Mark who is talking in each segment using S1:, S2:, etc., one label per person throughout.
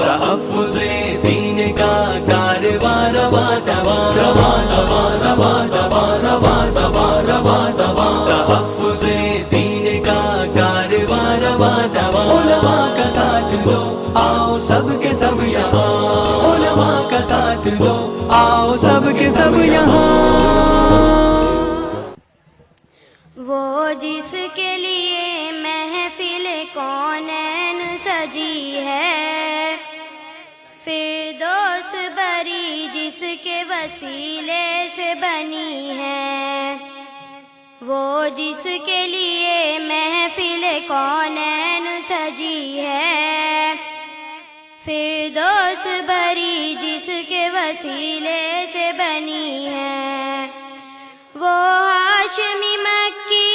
S1: تحفظ دین کا کارواں رواں رواں رواں رواں رواں رواں رواں رواں رواں رواں تحفظ دین کا کارواں رواں رواں علماء کا ساتھ دو آؤ سب کے سب یہاں علماء کا ساتھ دو آؤ سب کے سب یہاں
S2: وہ جس کے لیے محفل کونین سجی ہے فردوس بری جس کے وسیلے سے بنی ہے وہ جس کے لیے محفل کونین سجی ہے فردوس بری جس کے وسیلے سے بنی ہے وہ ہاشمی مکی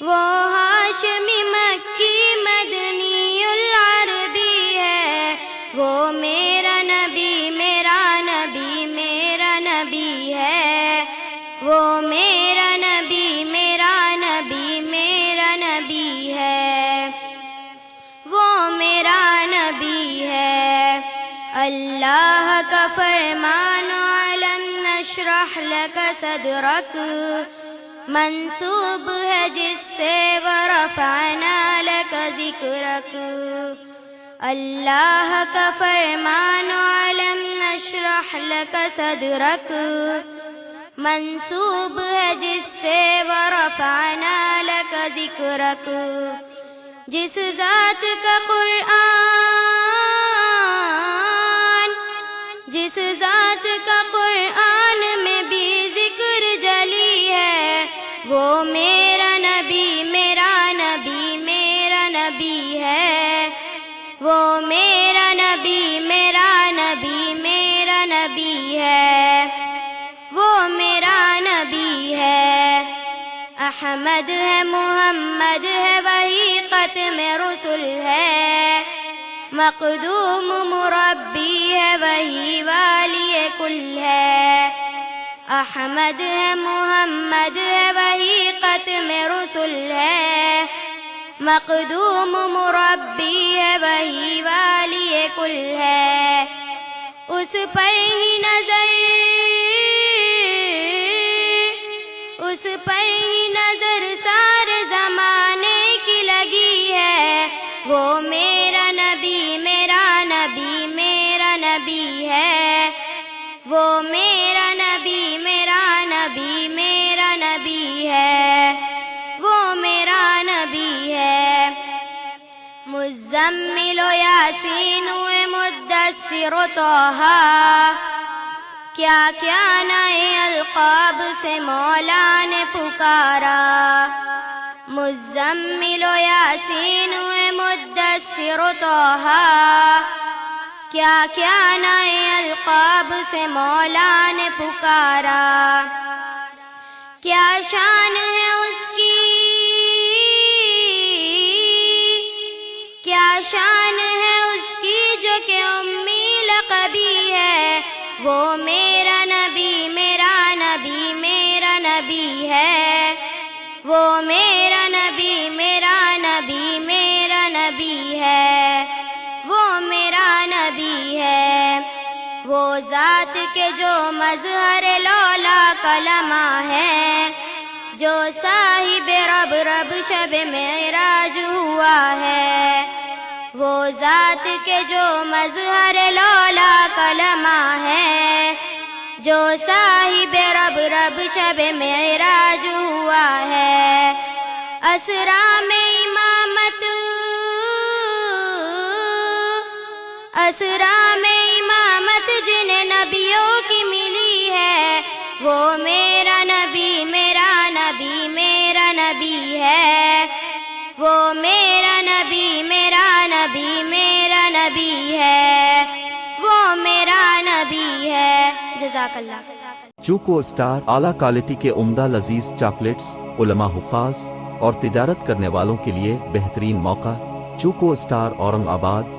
S2: وہ ہاشمی مکی مدنی العربی ہے وہ میرا نبی میرا نبی میرا نبی ہے وہ میرا نبی میرا نبی میرا نبی ہے وہ میرا نبی ہے اللہ کا فرمان علم نشرح لک صدرک منسوب ہے جس سے ورفعنا لک ذکرک اللہ کا فرمان علم نشرح لک صدرک منسوب ہے جس سے ورفعنا لک ذکرک جس ذات کا قرآن جس ذات کا قرآن میں بھی ذکر جلی ہے وہ میرا نبی میرا نبی میرا نبی ہے وہ میرا نبی میرا نبی میرا نبی ہے وہ میرا نبی ہے احمد ہے محمد ہے وہی ختم رسل ہے مقدوم مربی ہے وہی والی کل ہے احمد ہے محمد ہے وہی ختم رسل ہے مقدوم مربی ہے وہی والی کل ہے اس پر ہی نظر اس پر ہی نظر سارے زمانے کی لگی ہے وہ میرا نبی میرا نبی میرا نبی ہے وہ میرا نبی میرا نبی میرا نبی ہے وہ میرا نبی ہے مزمل و یاسین و مدثر و طٰہٰ کیا کیا نئے القاب سے مولا نے پکارا مزمل و یاسین و مدثر و طٰہٰ کیا کیا نئے القاب سے مولا نے پکارا کیا شان ہے اس کی کیا شان ہے اس کی جو کہ امی لقبی ہے وہ میرا نبی میرا نبی میرا نبی ہے وہ میرا نبی میرا نبی میرا نبی ہے وہ میرا نبی ہے وہ ذات کے جو مظہر لولا کلمہ ہے جو صاحب رب رب شب معراج ہوا ہے وہ ذات کے جو مظہر لولا کلمہ ہے جو صاحب رب رب شب معراج ہوا ہے اسرا میں امامت اسرا میں امامت جنہیں نبیوں کی ملی ہے وہ میرا نبی میرا نبی میرا نبی ہے وہ میرا نبی میرا نبی میرا نبی ہے وہ میرا نبی ہے جزاک اللہ
S3: چوکو اسٹار اعلیٰ کوالٹی کے عمدہ لذیذ چاکلیٹس علماء حفاظ اور تجارت کرنے والوں کے لیے بہترین موقع چوکو اسٹار اورنگ آباد